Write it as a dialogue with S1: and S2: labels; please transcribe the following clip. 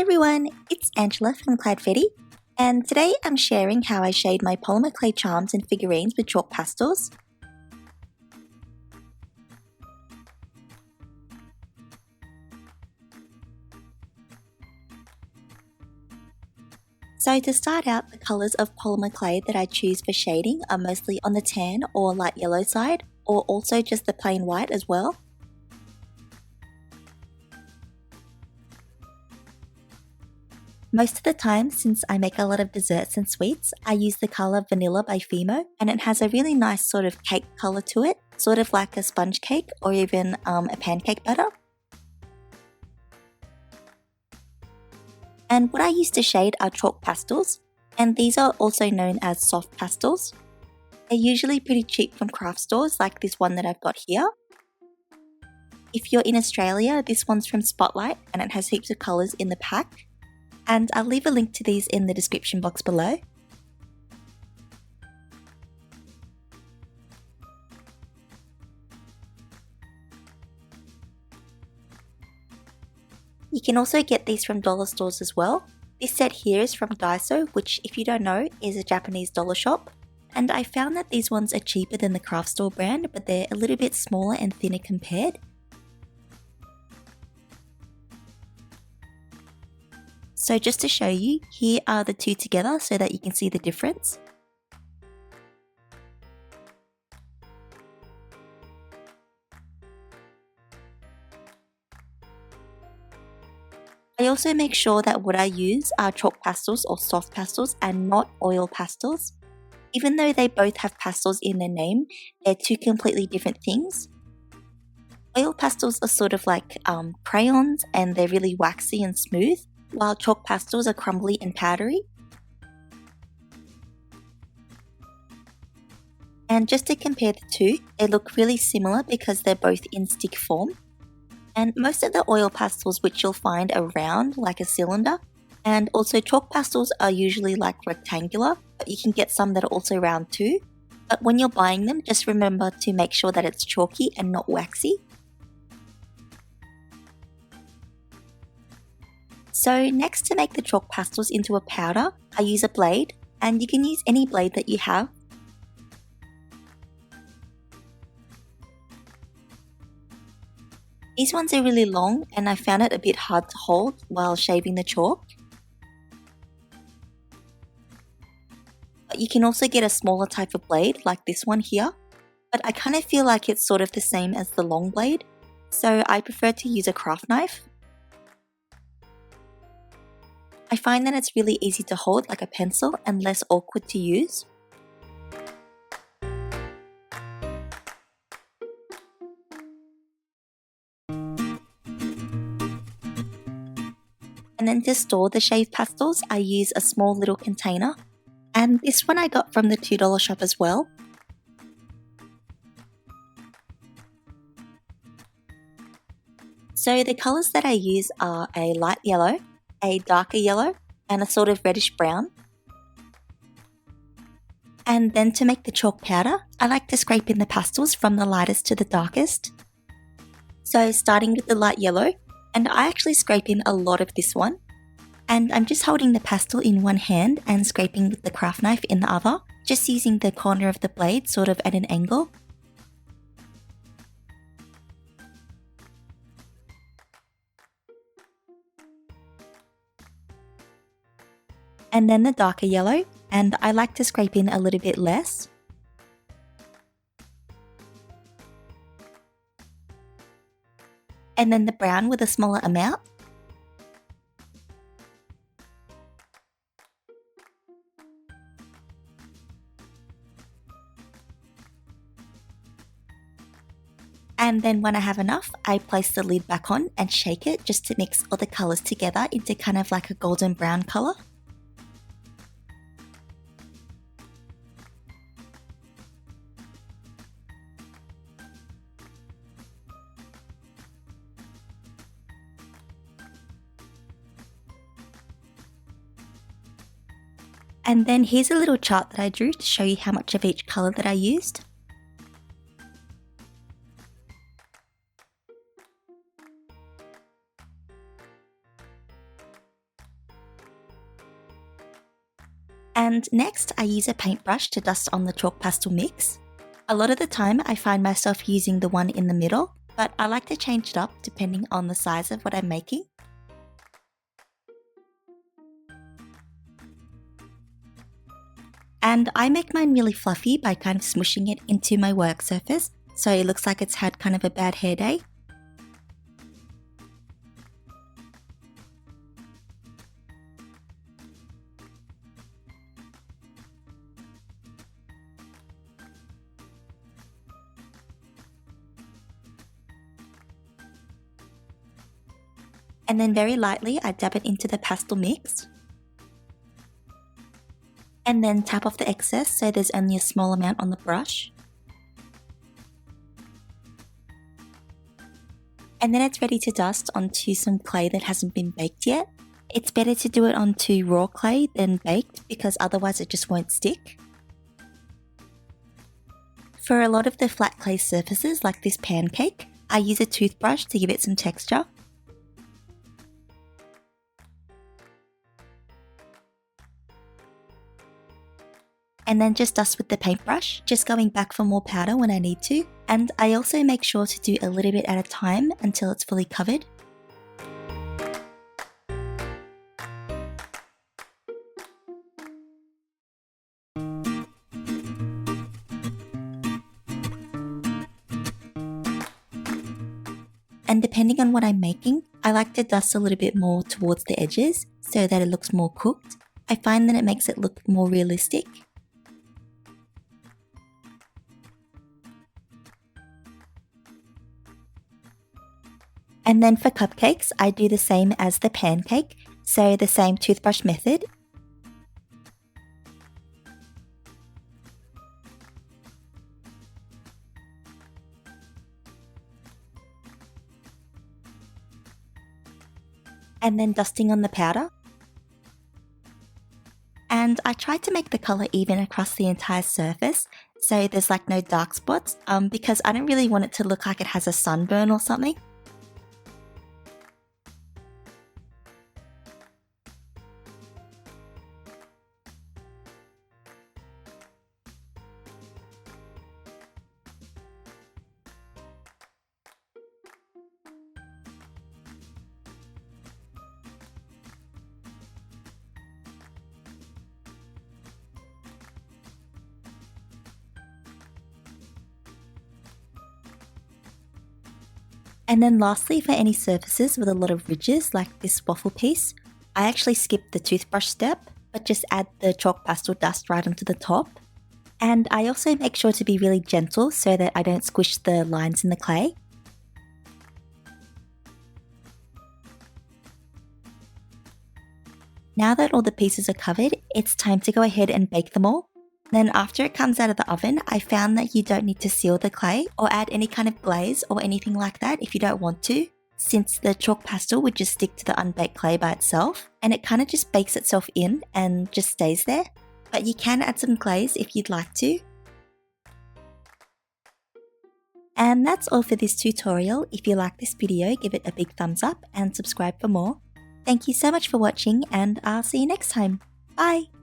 S1: Hi everyone, it's Angela from Cloudfetti, and today I'm sharing how I shade my polymer clay charms and figurines with chalk pastels. So to start out, the colours of polymer clay that I choose for shading are mostly on the tan or light yellow side, or also just the plain white as well. Most of the time, since I make a lot of desserts and sweets, I use the colour Vanilla by Fimo, and it has a really nice sort of cake colour to it, sort of like a sponge cake or even a pancake batter. And what I use to shade are chalk pastels, and these are also known as soft pastels. They're usually pretty cheap from craft stores like this one that I've got here. If you're in Australia, this one's from Spotlight and it has heaps of colours in the pack. And I'll leave a link to these in the description box below. You can also get these from dollar stores as well. This set here is from Tissot, which if you don't know is a Japanese dollar shop. And I found that these ones are cheaper than the craft store brand, but they're a little bit smaller and thinner compared. So just to show you, here are the two together so that you can see the difference. I also make sure that what I use are chalk pastels or soft pastels and not oil pastels. Even though they both have pastels in their name, they're two completely different things. Oil pastels are sort of like crayons and they're really waxy and smooth, while chalk pastels are crumbly and powdery. And just to compare the two, they look really similar because they're both in stick form. And most of the oil pastels which you'll find are round, like a cylinder, and also chalk pastels are usually like rectangular, but you can get some that are also round too. But when you're buying them, just remember to make sure that it's chalky and not waxy. So next, to make the chalk pastels into a powder, I use a blade, and you can use any blade that you have. These ones are really long and I found it a bit hard to hold while shaving the chalk. But you can also get a smaller type of blade like this one here, but I kind of feel like it's sort of the same as the long blade, so I prefer to use a craft knife. I find that it's really easy to hold like a pencil and less awkward to use. And then to store the shaved pastels, I use a small little container. And this one I got from the $2 shop as well. So the colours that I use are a light yellow, a darker yellow, and a sort of reddish brown. And then to make the chalk powder, I like to scrape in the pastels from the lightest to the darkest. So starting with the light yellow, and I actually scrape in a lot of this one. And I'm just holding the pastel in one hand and scraping with the craft knife in the other, just using the corner of the blade sort of at an angle. And then the darker yellow, and I like to scrape in a little bit less. And then the brown with a smaller amount. And then when I have enough, I place the lid back on and shake it just to mix all the colours together into kind of like a golden brown colour. And then here's a little chart that I drew to show you how much of each colour that I used. And next, I use a paintbrush to dust on the chalk pastel mix. A lot of the time, I find myself using the one in the middle, but I like to change it up depending on the size of what I'm making. And I make mine really fluffy by kind of smushing it into my work surface, so it looks like it's had kind of a bad hair day. And then very lightly, I dab it into the pastel mix. And then tap off the excess so there's only a small amount on the brush. And then it's ready to dust onto some clay that hasn't been baked yet. It's better to do it onto raw clay than baked because otherwise it just won't stick. For a lot of the flat clay surfaces like this pancake, I use a toothbrush to give it some texture. And then just dust with the paintbrush, just going back for more powder when I need to. And I also make sure to do a little bit at a time until it's fully covered. And depending on what I'm making, I like to dust a little bit more towards the edges so that it looks more cooked. I find that it makes it look more realistic. And then for cupcakes, I do the same as the pancake, so the same toothbrush method. And then dusting on the powder. And I try to make the color even across the entire surface, so there's like no dark spots, because I don't really want it to look like it has a sunburn or something. And then lastly, for any surfaces with a lot of ridges like this waffle piece, I actually skip the toothbrush step, but just add the chalk pastel dust right onto the top. And I also make sure to be really gentle so that I don't squish the lines in the clay. Now that all the pieces are covered, it's time to go ahead and bake them all. Then after it comes out of the oven, I found that you don't need to seal the clay or add any kind of glaze or anything like that if you don't want to, since the chalk pastel would just stick to the unbaked clay by itself, and it kind of just bakes itself in and just stays there. But you can add some glaze if you'd like to. And that's all for this tutorial. If you like this video, give it a big thumbs up and subscribe for more. Thank you so much for watching, and I'll see you next time. Bye!